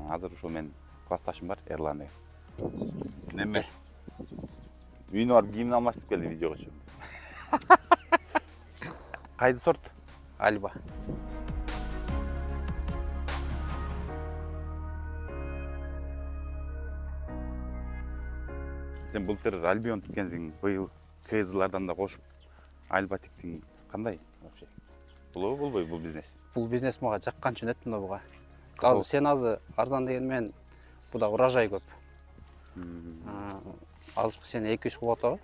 Азыр ушул менин классташым бар, Эрлан деген. Неме? Үйүнө барып кийимин алмаштырып келди видеого чейин. Кайсы сорт? Альба. Сен былтыр Альбион тиккенсиң, быйыл Кейзлардан да кошуп Альба тиктиң. Кандай вообще? Болобу, болбойбу бул бизнес? Бул бизнес мага жаккан үчүн өттүм да буга. Азыр сен арзан деген менен буда урожай көп. Азыр сен 200 болуп атабы?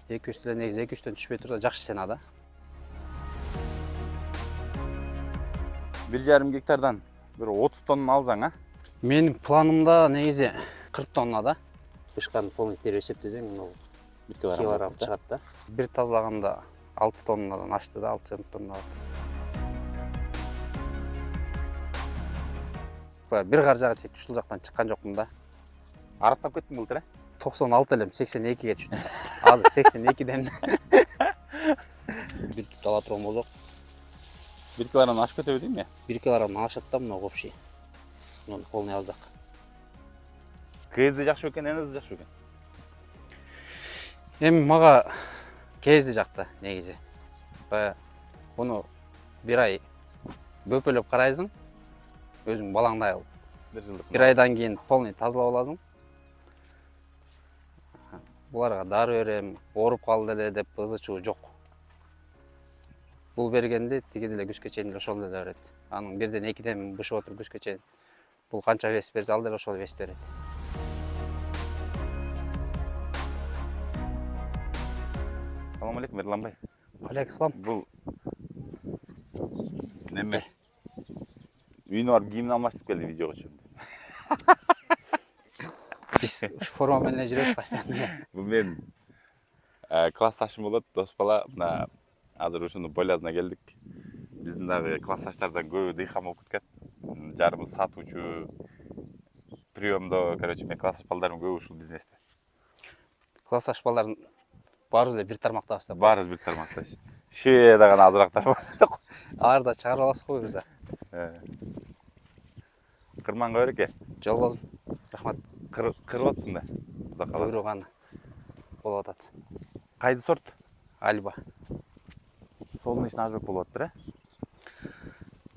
200 деле негизи 200төн түшпөй турса жакшы сена да. 1,5 гектардан bir 30 тонна алсаң, а? Менин планымда негизи 40 тонна да. Бышканы полный терип эсептесең, мына 1 килограмм чыгат да. Бир тазалаганда 6 тоннадан ашты да, 6,5 тонна. Бир каржага чейин ушул жактан чыккан жокмун да. Арыктап кеттиң былтыр, а? 96 элем 82ге түштүм. Азыр 82ден. Бир түп ала турган болсок, 1 килограмм ашып кетеби дейм, 1 килограмм ашат да мына общий. Муну полный алсак. Кейзди жакшы экен, энези жакшы экен. Эми мага кезди жакты негизи. Баягы буну бир ай бөпөлөп карайсың, өзүң балаңдай кылып. Бир жылдык. Бир айдан кийин полный тазалап аласың. Буларга дары берем, ооруп калды эле деп ызы-чуу жок. Бул бергенди тиги деле күзгө чейин эле ошол эле берет. Анын бирден экиден бышып отуруп күзгө чейин. Бул канча вес берсе ал деле ошол вес берет. Салам алейкум, Эрлан бай. Алейкум салам. Бул неме? Үйүнө барып кийимин алмаштырып келди видеого чейин. Биз форма менен жүрөбүз постоянно. Бул менин классташым болот, дос бала. Мына азыр ушуну Бойлазына келдик. Биздин дагы классташтардан көбү дыйкан болуп кеткен. Жарымыз сатуучу, приемдо, короче, мен классташ балдарым көбү ушул бизнесте. Классташ балдардын баарыбыз эле бир тармактабыз да. Баарыбыз бир тармакташ. Шеда гана азырактар бар. Аларды да чыгарып аласыз го бирза. Кырманга береке. Жол болсун. Рахмат. Кырып атсың да. Кудай каласа. Буйруган болуп атат. Кайсы сорт? Альба. Солнечный ожог болуп атыптыр,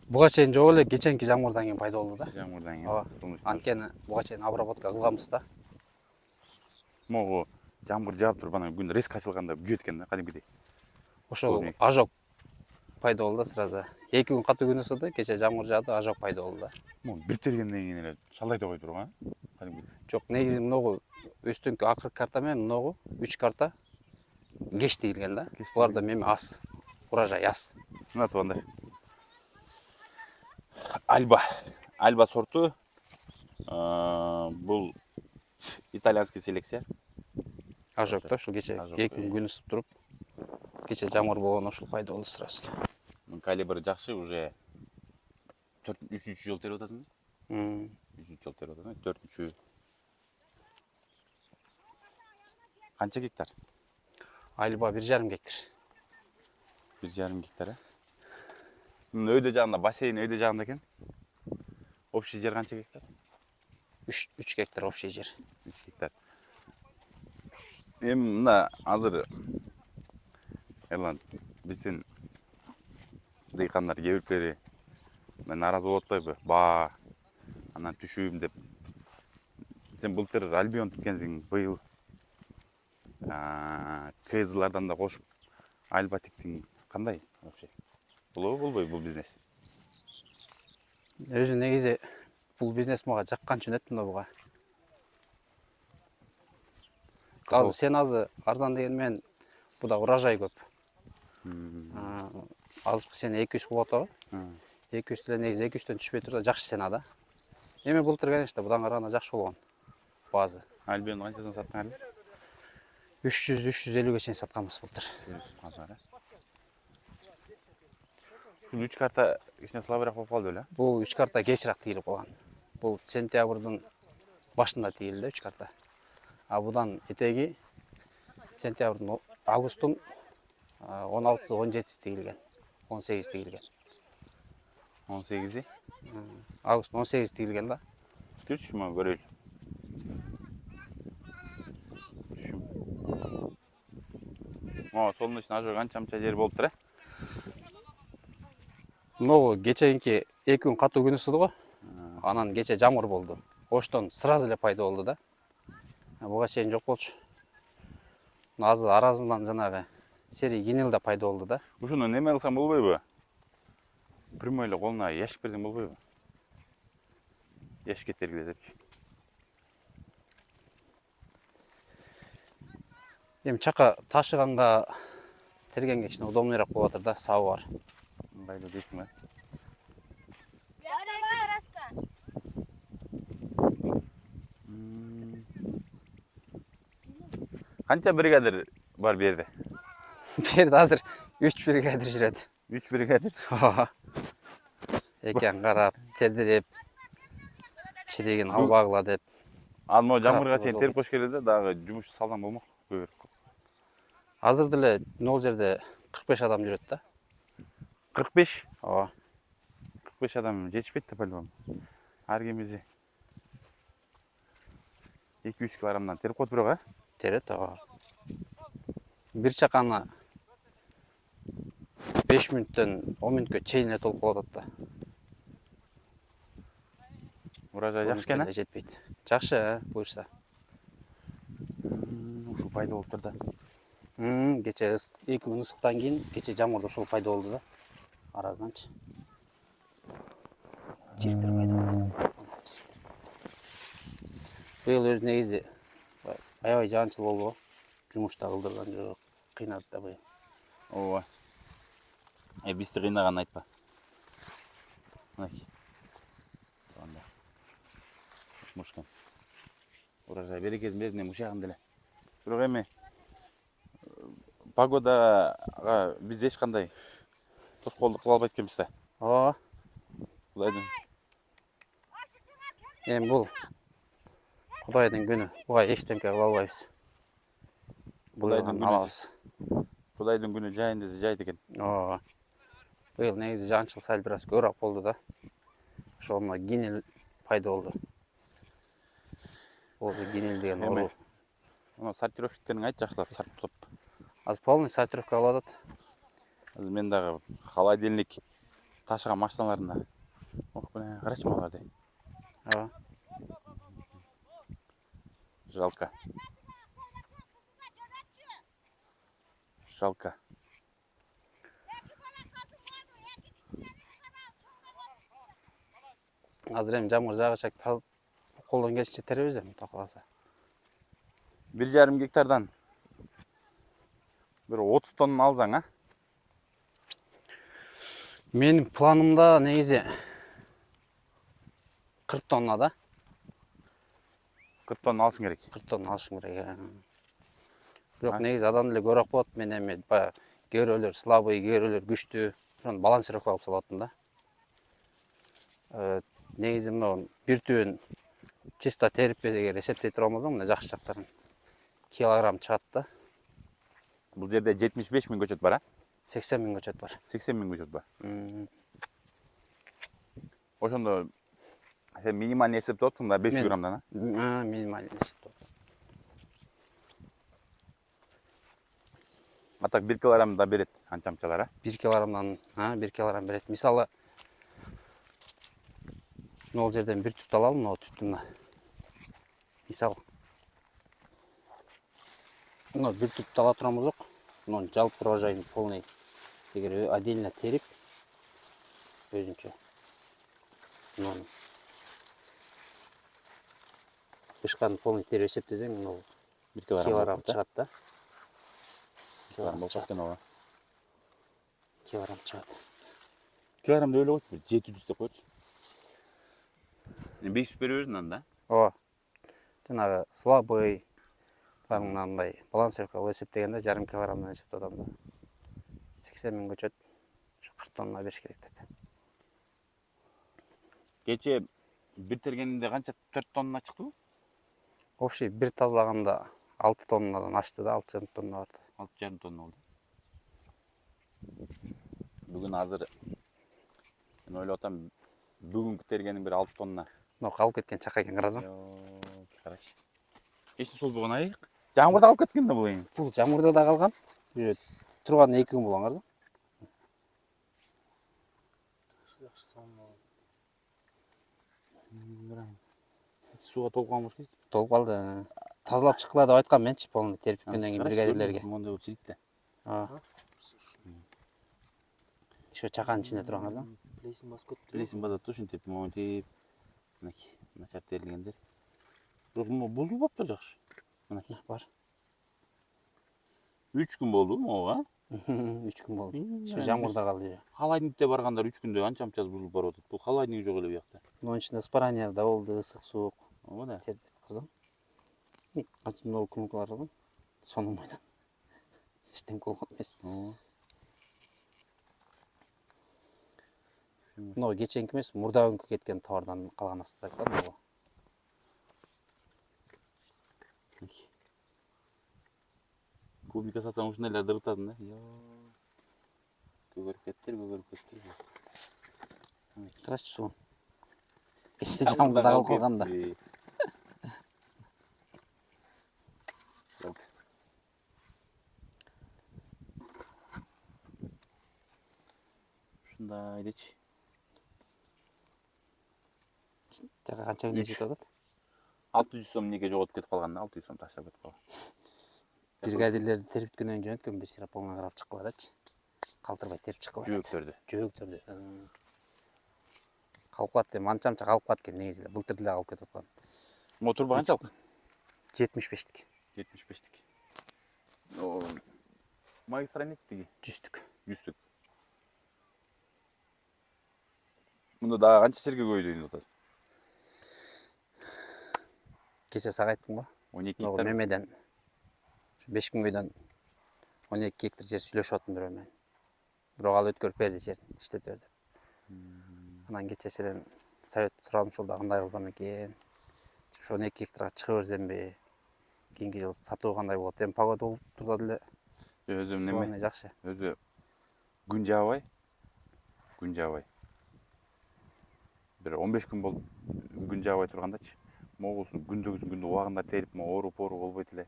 Буга чейин жок эле кеченки жамгырдан кийин пайда болду да. Жамгырдан кийин. Ооба. Анткени буга чейин обработка кылганбыз да. Могу жамгыр жаап туруп анан күн резко ачылганда күйөт экен да, кадимкидей. Ошол ожог пайда болду да сразу. 2 күн катуу күн ысыды, кече жамгыр жаады, ожог пайда болду да. Могу бир тергенден кийин эле шалдайта кой турган, кадимкидей. Жок, негизи мыногу өстүңкү акыркы карта менен мыногу 3 карта кеч тигилген да. Буларда меми аз. Урожай аз. Мына туугандар. Альба сорту. Бул итальянский селекция. Ожог да, ушул кече 2 күн ысып туруп, кече жамгыр болгон ошол пайда болду сразу. Калибры жакшы, уже 3-3 жыл терип атасың. 3 жыл терип атасың, 4-3. Канча гектар? Альба 1,5 гектар. 1,5 гектар, Өйдө жагында бассейн, өйдө жагында экен. Общий жер канча гектар? 3 гектар общий жер. 3 гектар. Эми мына азыр Эрлан, биздин дыйкандар кээ бирleri мен наразы болуп атпайбы? Баа анан түшүүм деп. Сен былтыр Альбион тиккенсиң, быйыл Кейзлардан да кошуп Альба тиктиң. Кандай вообще? Болобу, болбойбу бул бизнес? Өзү негизи бул бизнес мага жаккан үчүн өттүм да буга. Азыр сен арзан деген менен буда урожай көп. Азыр сен 200 болуп атабы? 200 деле негизи 200төн түшпөй турса жакшы сена да. Эми былтыр, конечно, будан караганда жакшы болгон базы. Альбион канчадан саттың эле? 300-350ге чейин сатканбыз былтыр. Ушул 3 карта кичине слабыраак болуп калды беле? Бул 3 карта кечирээк тигилип калган. Бул сентябрдын башында тигилди 3 карта. А будан этеги сентябрдын августтун 16-17 тигилген. 18 тигилген. 18? Август 18 тигилген да. Жүрчү мына көрөйлү. Мо солдун ичинде ажы канча жер болуптур, Могу кечеинки 2 күн катуу күн ысыды го. Анан кече жамгыр болду. Оштон сразу эле пайда болду да. Буга чейин жок болчу. Азыр аразынан жанагы серий гинил да пайда болду да. Ушуну неме кылсаң болбойбу? Прямой эле колуна яшик берсең болбойбу? Яшикке тергиле депчи. Эми чака ташыганга тергенге кичине удобныйраак болуп атыр да, сабы бар. Ыңгайлуу дейсиңби? Канча бригадир бар бу жерде? Бу жерде азыр 3 бригадир жүрөт. 3 бригадир. Экен карап, тердирип, чиригин албагыла деп. Ал могу жамгырга чейин терип коюш керек эле, дагы жумуш салсаң болмок. Азыр деле могу жерде 45 адам жүрөт да. 45? Ооба. 45 адам жетишпейт да по-любому. Ар кимизи 200 килограммдан терип коет бирок, Терет, ооба. Бир чаканы 5 мүнөттөн 10 мүнөткө чейин эле толуп калып атат да. Урожай жакшы экен, жетпейт. Жакшы, буюрса. Ушул пайда болуптур да. Кече 2 күн ысыктан кийин кече жамгырда ушул пайда болду да. Аразданчы. Жириктер пайда болду. Быйыл өз негизи аябай жаанчыл болду го. Жумуш да кылдырган жок, кыйнады да быйыл. Ооба. Бизди кыйнаганын айтпа. Мынакей. Анда. Мушкан. Урожай берекесин берсин, мушаган деле. Бирок эми погодага биз эч кандай тоскоолдук кыла албайт экенбиз да. Ооба. Кудайдын. Эми бул Кудайдын күнү. Буга эчтеке кыла албайбыз. Кудайдын күнү. Алабыз. Кудайдын күнү жайын десе жайт экен. Ооба. Быйыл негизи жаанчыл сайыл бир аз көбүрөөк болду да. Ошол мына гинил пайда болду. Бул гинил деген оору. Мына сортировщиктериң айт жакшылап сарптап. Азыр полный сортировка кылып атат. Азыр мен дагы холодильник ташыган машиналарына окуп карачы аларды. Ооба. Жалко. Жалко. Азыр эми жамгыр жаагычак колдон келишинче теребиз эми Кудай кааласа. 1,5 гектардан bir 30 тонна алсаң, Менин планымда негизи 40 тонна да. 40 тонна алышың керек. 40 тонна алышым керек. Бирок негизи адан эле көбүрөөк болот. Мен эми баягы кээ слабый, кээ күчтүү. Ошону балансировка кылып салаттым да. Негизи мына бир түбүн чисто терип эгер эсептей турган болсоң, мына жакшы жактарын килограмм чыгат да. Бул жерде 75 миң көчөт бар, 80 миң көчөт бар. 80 миң көчөт бар. Ошондо сен минимальный эсептеп атсың да 500 граммдан, Минимальный эсептеп. А так 1 килограмм да берет анчамчалар, 1 килограммдан 1 килограмм берет. Мисалы могу жерден бир түт алалым, могу түттүн. Мисалы мына бир түт ала турган болсок, мунун жалпы урожайын полный эгер отдельно терип өзүнчө муну бышканы полный терип эсептесең, мына 1 килограмм чыгат да. Килограмм чыгат. Килограмм чыгат. Килограмм деп эле койчу, 700 деп койчу. 500 берип берсин анда. Ооба. Жанагы слабый мындай балансировка кылып эсептегенде 1,5 килограммдан эсептеп атам да. 80 миң көчөт. 40 тонна бериш керек деп. Кече бир тергенинде канча 4 тонна чыктыбы? Общий бир тазалаганда 6 тоннадан ашты да, 6,5 тонна барды. 6,5 тонна болду. Бүгүн азыр мен ойлоп атам, бүгүнкү тергеним бир 6 тонна мына калып кеткен чака экен, карасаң. Карачы. Эчте сол болгон айык. Жамгырда калып кеткен да бул эң. Бул жамгырда да калган. Уже турган 2 күн болгон, карасаң. Суга толуп калмыш керек. Толуп калды. Тазалап чыккыла деп айткам менчи, полный терип бүткөндөн кийин бригадирлерге. Мондай болуп чирит да. Еще чаканын ичинде турган, карасаң. Плесень басып кетти. Плесень басат ушинтип, монтип. Мынакей, начар терилгендер. Бирок могу бузулбаптыр жакшы. Мынакей. Бар. 3 күн болду могу, 3 күн болду. Şu жамгырда калды. Халайникте баргандар 3 күндө анча-мынчасы бузулуп барып атат. Бул халайник жок эле буякта. Мунун ичинде спарания да болду, ысык суук. Ооба да. Тердип, карасаң. Кантип много күнүмкалар бар. Сонун бойдон. Эчтеме болгон эмес. Мына кеченки эмес, мурда күнкү кеткен товардан калган астык бар могу. Клубника сатсаң ушундайларды ырытасың да. Көгөрүп кетиптир. Карачы суун. Кече жамгырда калып калганда. Ушундай дечи. Жага канча күндө жетип атат? 600 сом неге жоготуп кетип калганда 600 сом таштап кетип калган. Бригадирлерди терип бүткөндөн кийин жөнөткөн бир сирополна карап чыккыларачы. Калтырбай терип чыккыла. Жөөктөрдү. Калып калат деп анча-мынча калып калат экен негизи эле. Былтыр деле калып кетип аткан. Мотор канчалык? 75тик. 75тик. Магистраль нечтеги? 100түк. 100түк. Мында дагы канча жерге көйдөйүн деп атасың? Кече сага айттым го. 12 Могу гектар. мемеден 5 күн бойдон 12 гектар жер сүйлөшүп аттым бирөө менен. Бирок ал өткөрүп берди жерин, иштете бер деп. Анан кечеседен совет сурадым, ошол да кандай кылсам экен. Ошо 12 гектарга чыга берсемби? Кийинки жыл сатуу кандай болот? Эми погода болуп турса деле Өзүм неме? жакшы. Өзү күн жаабай. Бир 15 күн болуп күн жаабай тургандачы. Могусун күндө убагында терип, ооруп болбойт эле.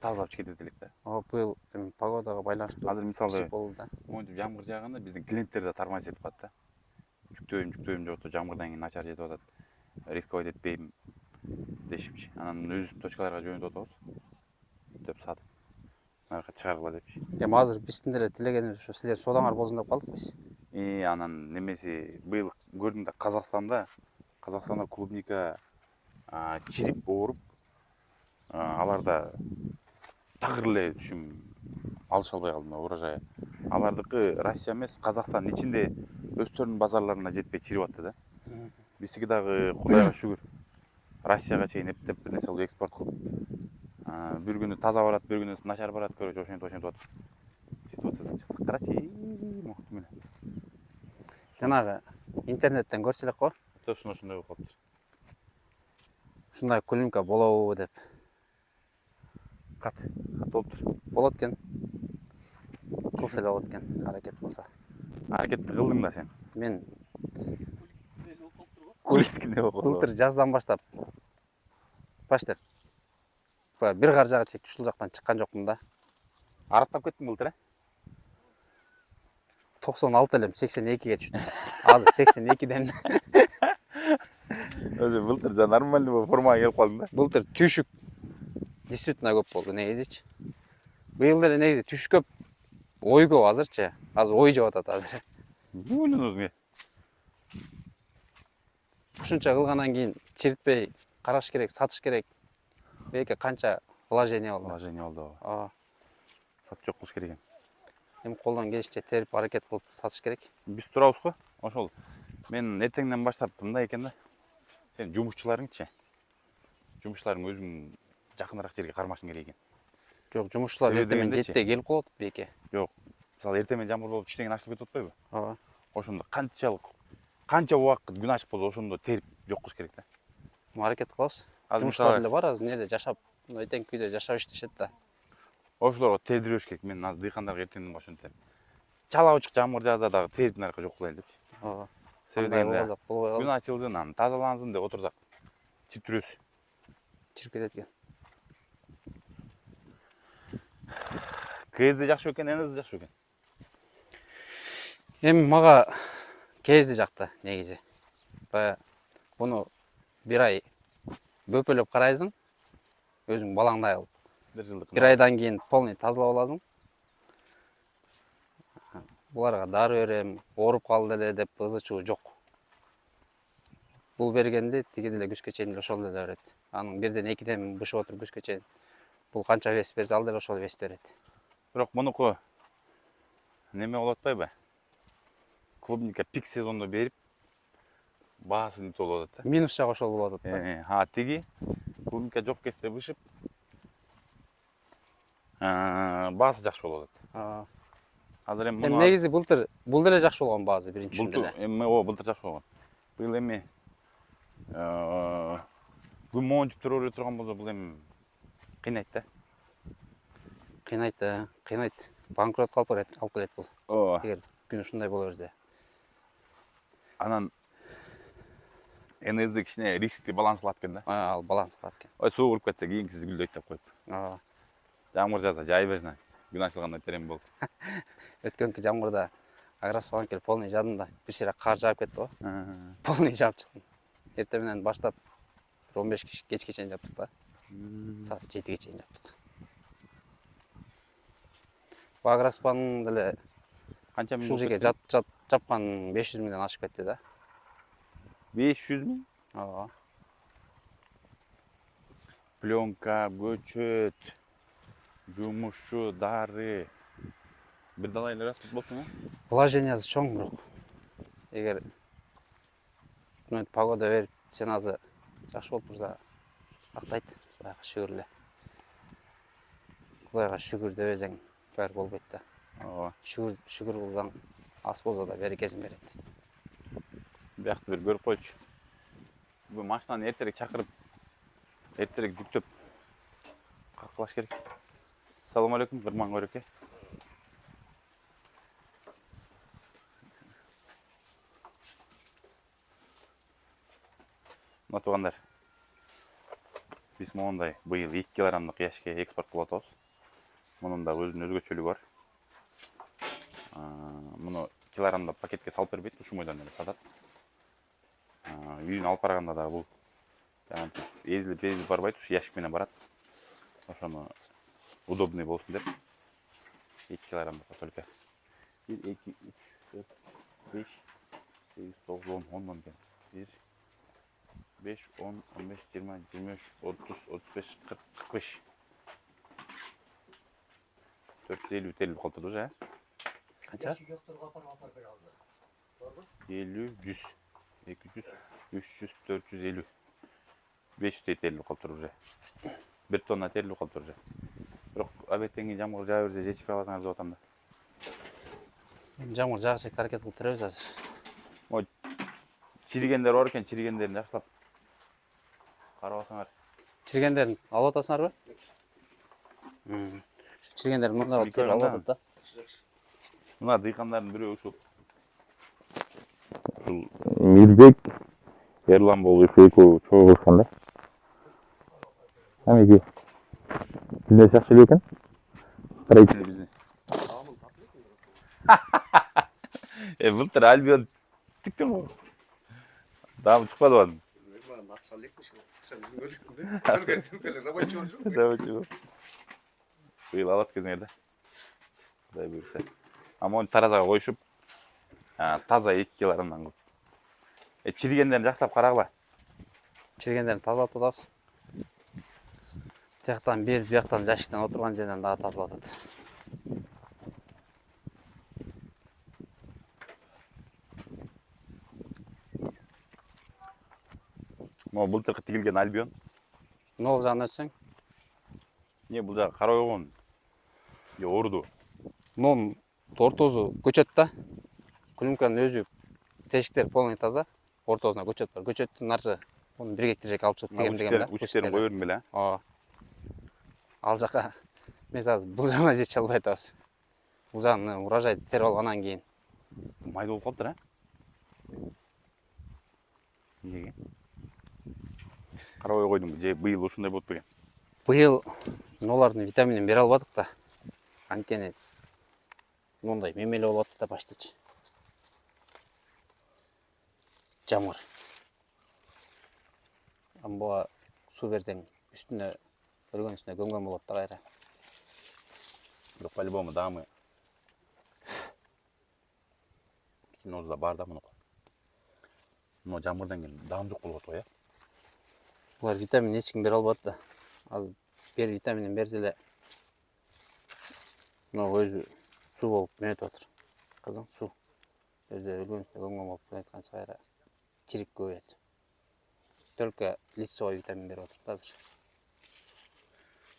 Тазалап кетет элек да. Быйыл погодага байланыштуу. Азыр мисалы болду да. монтип жамгыр жааганда биздин клиенттер да тармай кетип калат да. Жүктөйм жокто, жамгырдан кийин начар жетип атат. Рисковать этпейм дешипчи. Анан өз точкаларга жөнөтүп атабыз деп сатып. Наркы чыгаргыла депчи. Эми азыр биздин деле тилегенибиз ушу силер содаңар болсун деп калдык биз. Анан немеси быйыл көрдүм да Казакстанда клубника чирип ооруп, аларда такыр эле түшүм алыша албай калдым урожай. Алардыкы Россия эмес, Казакстандын ичинде өстөрүнүн базарларына жетпей чирип атты да. Биздики дагы Кудайга шүгүр Россияга чейин эптеп бир нерсе кылып экспорт кылып, бир күнү таза барат, бир күнү начар барат, короче ошентип атат. Жетип атат. Карачы, мына. Жанагы интернеттен көрсө элек го. Ошондой болуп калыптыр. Ушундай клубника болобу деп. Кат болуптур. Болот экен. Кылса эле болот экен, аракет кылса. Аракетти кылдың да сен. Мен Былтыр жаздан баштап бир каржага чейин ушул жактан чыккан жокмун да. Араттап кеттиң былтыр, 96 элем 82ге түштүм. Азыр 82ден. Өзү былтыр да нормальный формага келип калдың да. Былтыр түшүк действительно көп болду негизичи. Быйыл деле негизи түш көп, ой көп азырчы. Азыр ой жеп атат азыр. Ойлоносуң. Ушунча кылгандан кийин чиритпей караш керек, сатыш керек. Беке канча вложение болду. Вложение болду. Ооба. Сатып жок кылыш керек экен. Эми колдон келишинче терип аракет кылып сатыш керек. Биз турабыз го. Ошол. Мен эртеңден баштап мындай экен да. Сен жумушчуларыңчы. Жумушчуларың өзүң жакыныраак жерге кармашың керек экен. Жок, жумушчулар эртең жетте келип калат беке. Жок. Мисалы эртең жамгыр болуп түштөн кийин ачылып кетип атпайбы? Ооба. Ошондо канча убакыт күн ачык болсо ошондо терип жок кылыш керек да. Аракет кылабыз. Жумуштар деле бар азыр эмнеде жашап, эртеңки үйдө жашап иштешет да. Ошолорго тердириш керек. Мен азыр дыйкандарга эртеңден ошентем. Чала учук жамгыр жааза дагы терип наркы жок кылайын депчи. Ооба. себеби кандай дегенде болбосок болбой күн калды. ачылсын анан тазалансын деп отурсак чиптүрөбүз. Чирип кетет экен. КС жакшы экен, НС жакшы экен. Эми мага кезди жакты негизи. Баягы буну бир ай бөпөлөп карайсың, өзүң балаңдай кылып. Бир жылдык. Бир айдан кийин полный тазалап аласың. Буларга дары берем, ооруп калды эле деп ызы чуу жок. Бул бергенде тиги деле күчкө чейин эле ошол эле берет. Анын бирден экиден бышып отуруп күчкө чейин. Бул канча вес берсе ал деле ошол вес берет. Бирок мунуку неме болуп атпайбы? Клубника пик сезондо берип баасын нетип болуп атат да. Минус жагы ошол болуп атат. А тиги клубника жок кезде бышып баасы жакшы болуп атат. Азыр эми Эми негизи бул деле жакшы болгон баасы биринчи Былтыр эле. эми былтыр жакшы болгон. Быйыл эми күн монтип өре турган болсо бул эми кыйнайт да. Кыйнайт. Банкрот алып келет бул. Ооба. Эгер күн ушундай боло берсе. Анан НСди кичине рисктүү баланс кылат экен да. Ал баланс кылат экен. Ой суу куруп кетсе кийинкиси гүлдөйт деп коюп. Жамгыр жааса жай берсин. Күн ачылганда терем болду. Өткөнкү жамгырда агроспан келип полный жадында бир сыйра кар жаап кетти го. Полный жаап чыктым. Эртең менен баштап 15 кечке чейин жаптык да. Саат 7ге чейин жаптык. Бу агроспан деле Канча миң? ушул жерге жапкан 500 миңден ашып кетти да. 500 миң? Ооба. Пленка, көчөт, жумушчу, дары. Бир далай эле расход болсун, Вложениясы чоң бирок. Эгер погода берип, ценасы жакшы болуп турса, актайт. Кудайга шүгүр эле. Кудайга шүгүр дебесең, баары болбойт да. Ооба. Шүгүр кылсаң, аз болсо да берекесин берет. Биякты бир көрүп койчу. Бу машинаны эртерээк чакырып, эртерээк жүктөп каклаш керек. Assalomu alaykum, bir manga öreке. Мына туугандар. Биз мондай быйыл 2 килограммдык яшикке экспорт кылып атабыз. Мунун да өзүнүн өзгөчөлүгү бар. Муну килограммдап пакетке салып бербейт, ушумойдон эле сатат. Үйүнө алып барганда да бул эзилип барбайт, ушу яшик менен барат. Ошону удобный болсун деп 2 килограммдап только 1 2 3 4 5 8 9 10 10 экен. 1 5 10 15 20 23 30 35 40 45 450 TL калып турду уже. Канча? 50 100 200 300 450 500 TL калып турду уже. 1 тонна терилип калып турду уже. Бирок абетеңги жамгыр жаа берсе жетишпей калсаңар деп атам да. Жамгыр жаагыча аракет кылып турабыз азыр. Ой, чиригендер бар экен, чиригендерин жакшылап карап алсаңар. Чиригендерин алып атасыңарбы? Чиригендерин мында алып алып атат да. Мына дыйкандардын бирөө ушул. Мирбек Ерлан болуп экөө чогулушкан да. Амеги. Бизнес жакшы эле экен. Строительный бизнес. Былтыр Альбион тиктен го. Дамы чыкпады ба? Рабочий. Быйыл алат кезиңер да. Кудай буйрса. Амон таразага коюшуп, таза 2 килограммдан кылып. Чиригендерин жакшылап карагыла. Чиригендерин тазалап атабыз. Тияктан бир, бияктан жашиктен отурган жерден дагы тазалап атат. Могу былтыркы тигилген Альбион. Нол жагына өтсөң? Не бул жагы кара койгон. Же орду. Нон ортозу көчөт да. Клюмканын өзү тешиктер полный таза. Ортосуна көчөт бар. Көчөттүн аржы муну 1 гектар жер алып чыгып тегемдеген да. Учтерин кое бердим беле. Ооба. Ал жака эмес азыр бул жагына жетише албай атабыз. Бул жагын урожайды терип алгандан кийин Майда болуп калыптыр, Неге? Карабай койдуңбу же быйыл ушундай болуп берген? Быйыл нолардын витаминин бере албадык да. Анткени мондай мемеле болуп атты да баштычы. Жамгыр. Буга суу берсең үстүнө өргөн үстүнө көмгөн болот да кайра. Бирок по-любому даамы кинозда бар да мунуку. Мына жамгырдан кийин даам жок болуп атпайбы, Булар витамин эч ким бере албады да. Азыр бер витаминин берсе эле мына өзү суу болуп мөтүп атыр. Кызың суу. Өзү өлгөн үстүнө көмгөн болуп айтканча кайра чирик көбөйөт. Только лицевой витамин берип атат азыр.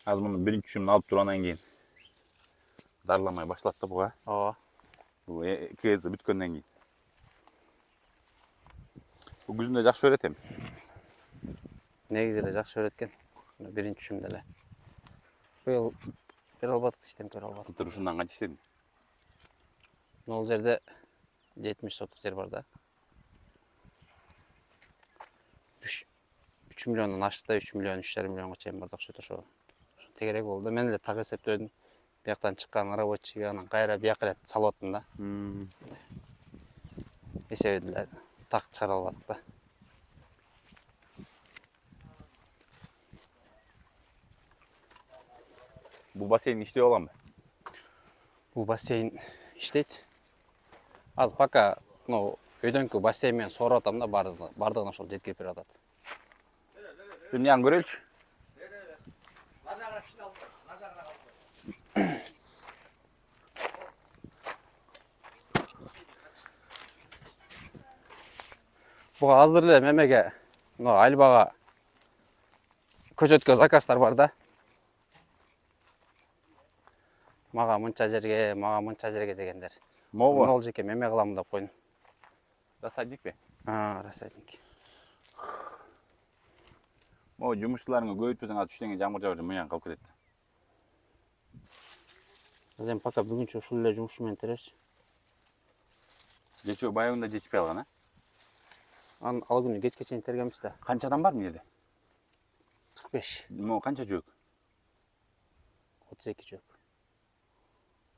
Азыр муну биринчи үшүмүн алып тургандан кийин дарыламай башталат да буга. Ооба. Бул КС бүткөндөн кийин. Бул күзүндө жакшы өрөт эми. Негизи эле жакшы өрөт экен. Биринчи үшүмдө эле. Быйыл бере албадык, эчтеме бере албадык. Былтыр ушундан канча иштедиң? Ол жерде 70 соток жер бар да. 3 миллиондон ашты да, 3 миллион, 3,5 миллионго чейин барды окшойт ошо. Тегерек болду. Мен эле так эсептөдүм. Бияктан чыккан рабочий анан кайра бияка эле салып аттым да. Эсебин эле так чыгара албадык да. Бул бассейн иштеп алганбы? Бул бассейн иштейт. Азыр пока өйдөнкү бассейн менен сооруп атам да, бардыгын ошол жеткирип берип атат. Дүйнөгөн көрөлүчү. Буга азыр эле мемеге Альбага көчөткө заказдар бар да. Мага мынча жерге дегендер. Могу? Ол жеке меме кылам деп койдум. Рассадникпи? Рассадник. Могу жумушчуларыңы көбөйтпөсөң азыр үчтеңе жамгыр жаап мыян калып кетет. Biz эми пока бүгүнчө ушул эле жумуш менен теребиз. Жечөө байыбында жетишпей калган, Анын ал күнү кечке чейин тергенбиз да. Канча адам бар мына жерде? 45, Могу канча жөөк? 32 жөөк.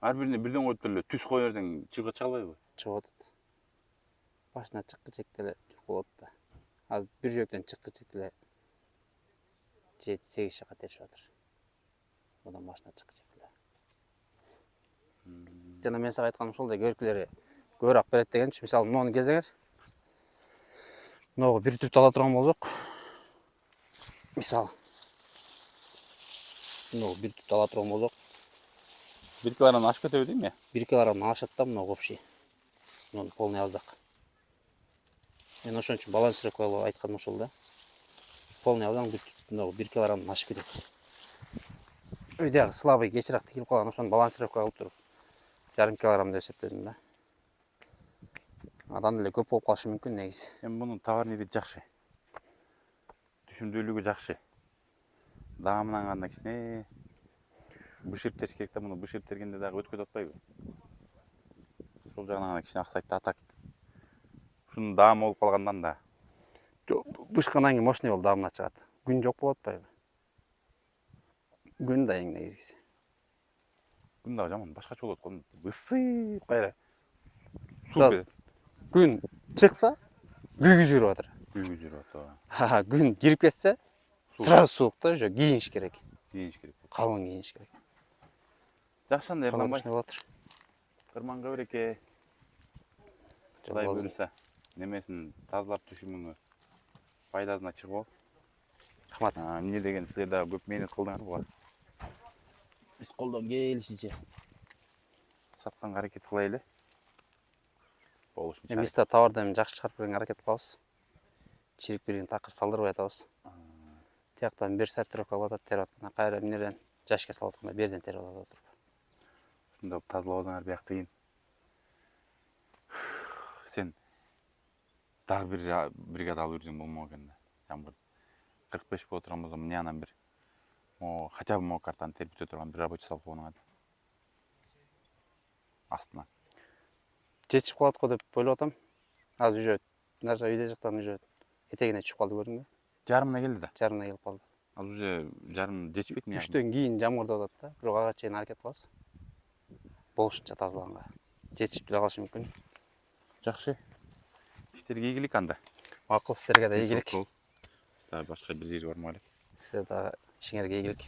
Ар бирине бирден коюп эле түз кое берсең чыгып чыга албайбы? Чыгып атат. Башына чыккы чекти эле жүрүп болот да. Азыр бир жөөктөн чыккы чекти эле 7-8 жакка теришип атыр. Одан башына чыккы чекти эле. Жана мен сага айтканым ошол да, көркүлөрү көбүрөөк берет дегенчи. Мисалы, муну кезеңер. Мынагы бир түп ала турган болсок. Мисалы. Мынагы бир түп ала турган болсок. 1 килограмм ашып кетеби дейм я? 1 килограмм ашат да мынагы общий. Муну полный алсак. Мен ошон үчүн балансировка кылып айтканым ошол да. Полный алсаң мынагы 1 килограмм ашып кетет. Өйдөгү слабый кечирээк тигилип калган, ошону балансировка кылып туруп 1,5 килограмм деп эсептедим да. Адан эле көп болуп калышы мүмкүн негизи. Эми мунун товарный вид жакшы. Түшүмдүүлүгү жакшы. Даамынан гана кичине бышырып керек да, муну бышырып тергенде дагы өткөтүп атпайбы? Ошол жагынан гана кичине аксайт да, атак. Ушунун даамы болуп калгандан да. Бышкандан кийин мощный болуп даамына чыгат. Күн жок болуп атпайбы? Күн да эң негизгиси. Күн дагы жаман башкача болот го. Ысыйып кайра. Күн чыкса, күйгүз жүрүп атыр. Күйгүз жүрүп атат. Күн кирип кетсе, сразу суук да, уже кийиниш керек. Кийиниш керек. Калың кийиниш керек. Жакшы анда Эрланбай. Болот. Кырманга береке. Кудай буйруса, немесин тазалап түшүмүңө пайдасына чыгып. Рахмат. Эмне деген силер дагы көп мээнет кылдыңар буга. Биз колдон келишинче сатканга аракет кылайлы. Болушунча. Биз да товарды жакшы чыгарып берүүгө аракет кылабыз. Чирик бирин такыр салдырбай атабыз. Тияктан бир сортировка кылып атат, терип атканда кайра эмнеден жашка салып атканда берден терип атат отуруп. Ушунда тазалабасаңар биякты кийин. Сен дагы бир бригада алып жүрсөң болмок экен да. Жамгыр 45 боло турган болсо эмне анан бир хотя бы могу картаны тербите турган бир рабочий салып койгонуңар. Астына. Жетишип калат го деп ойлоп атам. Азыр уже наржа үйдө жактан уже этегине түшүп калды көрдүңбү? Жарымына келди да. Жарымына келип калды. Ал уже жарым жетишпейт mi? 3'төн кийин жамгырдап атат да. Бирок ага чейин аракет кылабыз. Болушунча тазалаганга. Жетишип деле калышы мүмкүн. Жакшы. Иштерге ийгилик анда. Макул, силерге да ийгилик. Дагы башка бир жери бармак элек. Силер дагы ишиңерге ийгилик.